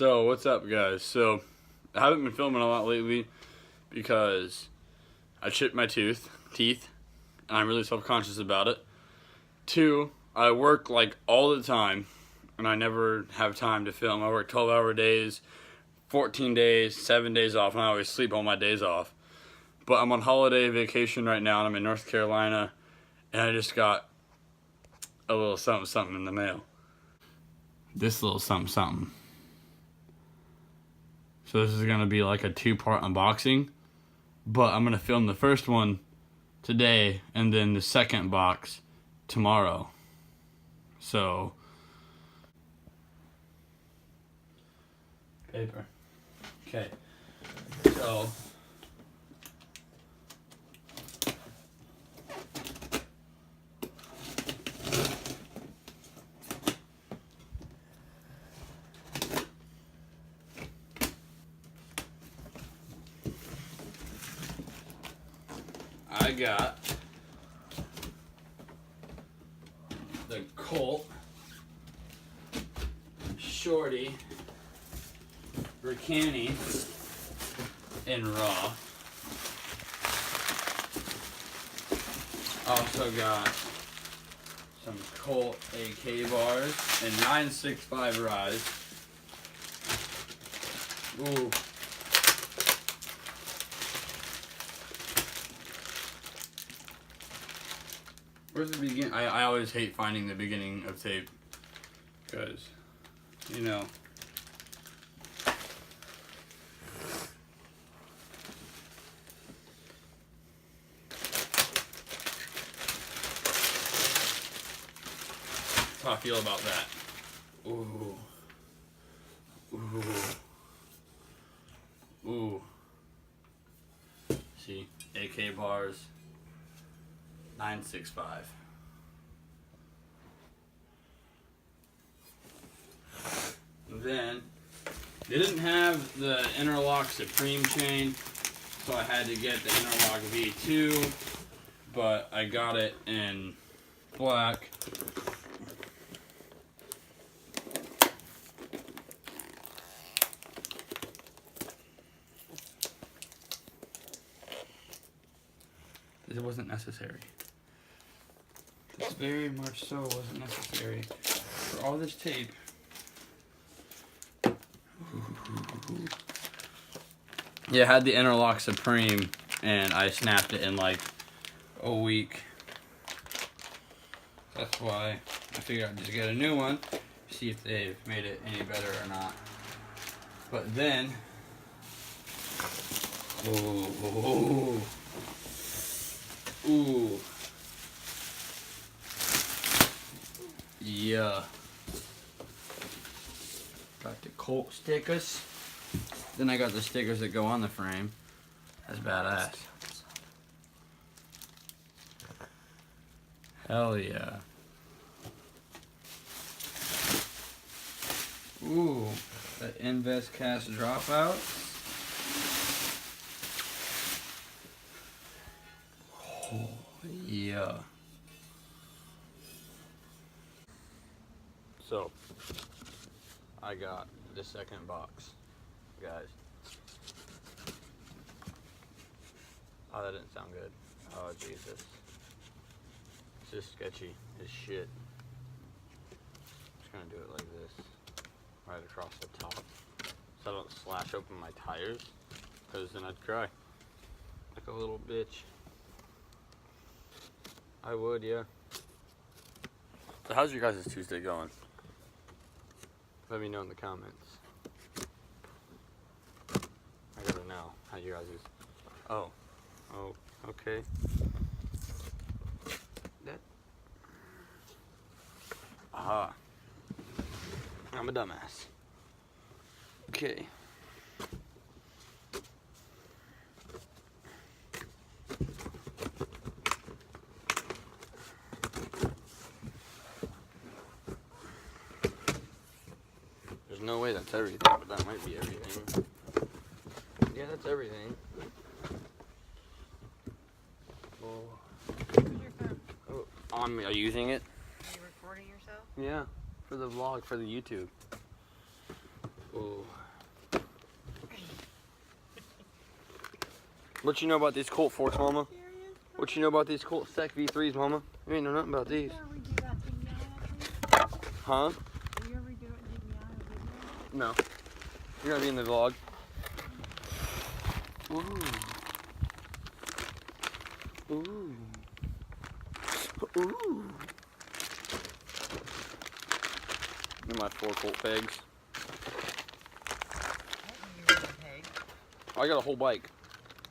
So what's up, guys? So I haven't been filming a lot lately because I chipped my teeth, and I'm really self-conscious about it. 2, I work like all the time, and I never have time to film. I work 12-hour days, 14 days, 7 days off, and I always sleep all my days off. But I'm on holiday vacation right now, and I'm in North Carolina, and I just got a little something in the mail. This little something. So this is going to be like a 2-part unboxing, but I'm going to film the first one today and then the second box tomorrow. So, paper. Okay. So, I got the Colt Shorty Ricani in raw. Also got some Colt AK bars and 965 rise. Ooh. Where's the beginning? I always hate finding the beginning of tape because, you know. That's how I feel about that. Ooh. Ooh. Ooh. See, AK bars. 965. Then they didn't have the Interlock Supreme chain, so I had to get the Interlock V2, but I got it in black. It wasn't necessary. This very much so wasn't necessary for all this tape. Yeah, I had the Interlock Supreme and I snapped it in like a week. That's why I figured I'd just get a new one, see if they've made it any better or not. But then, ooh. Yeah. Got the Colt stickers. Then I got the stickers that go on the frame. That's badass. Hell yeah. Ooh, the Invest Cast Dropout. Oh, yeah. So, I got the second box, guys. Oh, that didn't sound good. Oh, Jesus. It's just sketchy as shit. Just gonna do it like this, right across the top, so I don't slash open my tires, because then I'd cry like a little bitch. I would, yeah. So how's your guys' Tuesday going? Let me know in the comments. I gotta know how you guys is. Oh, okay. That. Aha. I'm a dumbass. Okay. No way that's everything, but that might be everything. Yeah, that's everything. Oh. Where's your phone? Oh, on me. Are you using it? Are you recording yourself? Yeah, for the vlog, for the YouTube. Oh. What you know about these Colt forks, Mama? What you know about these Colt Sec V3s, Mama? You ain't know nothing about these. Huh? Will you ever do it in video? No. You're gonna be in the vlog. Ooh. Ooh. Ooh. They're my 4 Colt pegs. I got a whole bike.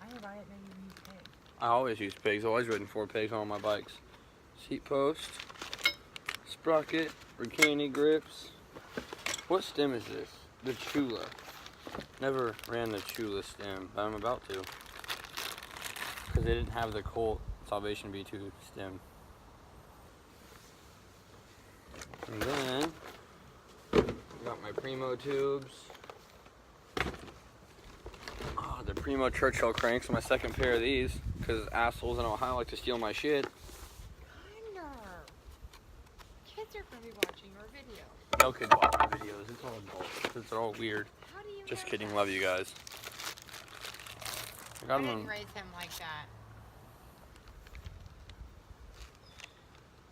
I didn't know you use pegs. I always use pegs. I've always ridden 4 pegs on all my bikes. Seat post, sprocket, Ricani grips. What stem is this? The Chula. Never ran the Chula stem, but I'm about to. Because they didn't have the Colt Salvation V2 stem. And then, I got my Primo tubes. Oh, the Primo Churchill cranks, my second pair of these. Because assholes in Ohio like to steal my shit. Thunder. Kids are probably watching our video. No kids watch my videos. It's all adults. It's all weird. How do you Just know kidding. that? Love you guys. I I got didn't them. raise him like that.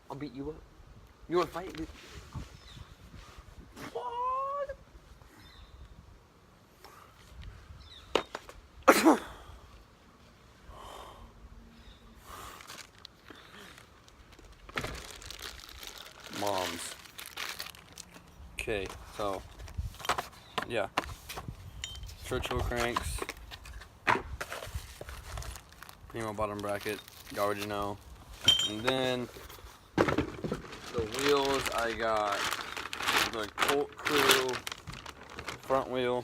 I'll beat you up. You want to fight? What? Moms. Okay, so yeah. Churchill cranks. Primo bottom bracket. You already know. And then the wheels, I got the Colt Crew front wheel.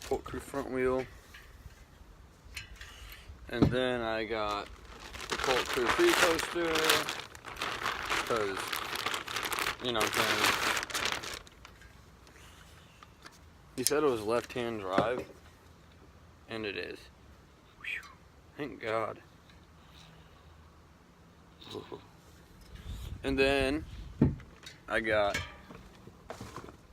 Colt Crew front wheel. And then I got the Colt Crew 3 coaster. Because, you know what I'm saying. He said it was left-hand drive. And it is. Whew. Thank God. And then I got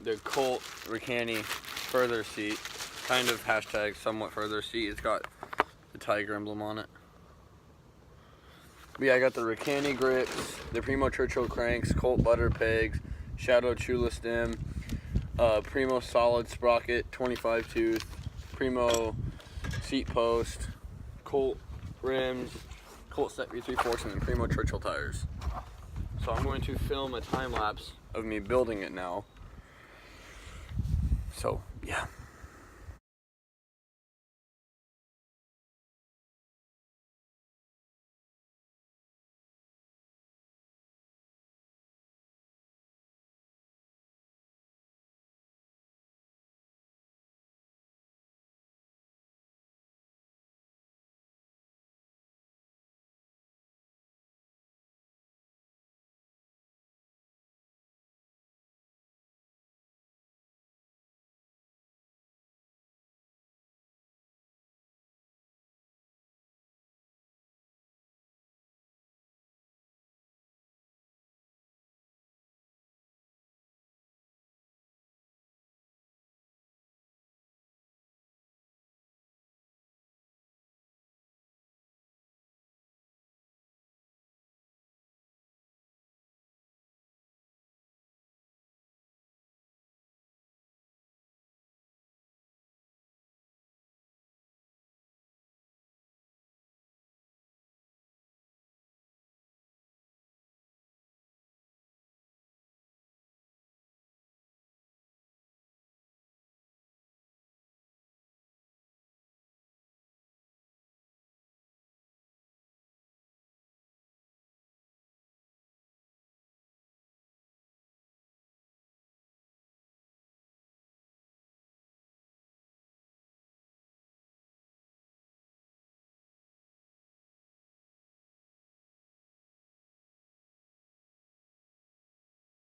the Colt Ricani further seat, kind of hashtag somewhat further seat. It's got the tiger emblem on it. But yeah, I got the Ricani grips, the Primo Churchill cranks, Colt butter pegs, Shadow Chula stem, Primo solid sprocket, 25 tooth, Primo seat post, Colt rims, Colt Sec V3 forks, and then Primo Churchill tires. So I'm going to film a time lapse of me building it now. So yeah.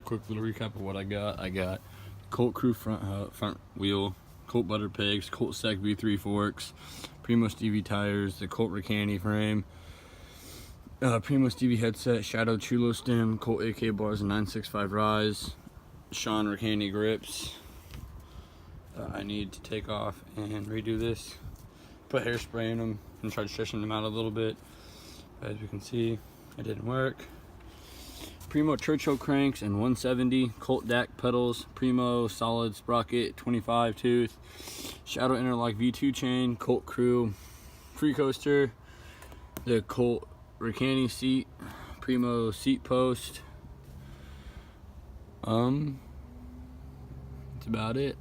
Quick little recap of what I got. I got Colt Crew front wheel, Colt butter pegs, Colt Sec V3 forks, Primo Stevie tires, the Colt Ricani frame, Primo Stevie headset, Shadow Chulo stem, Colt AK bars and 965 rise, Sean Ricani grips, I need to take off and redo this. Put hairspray in them and try stretching them out a little bit. But as you can see, it didn't work. Primo Churchill cranks and 170 Colt DAC pedals. Primo solid sprocket 25 tooth. Shadow interlock V2 chain. Colt Crew free coaster. The Colt Ricani seat. Primo seat post. That's about it.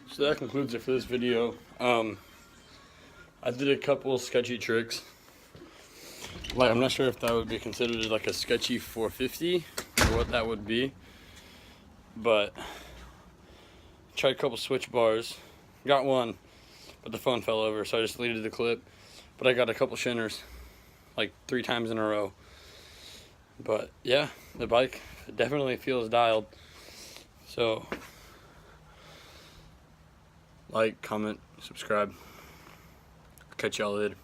So that concludes it for this video. I did a couple sketchy tricks. Like, I'm not sure if that would be considered like a sketchy 450 or what that would be, but tried a couple switch bars. Got one, but the phone fell over, so I just deleted the clip. But I got a couple shinners, like 3 times in a row. But yeah, the bike definitely feels dialed. So like, comment, subscribe. Catch y'all later.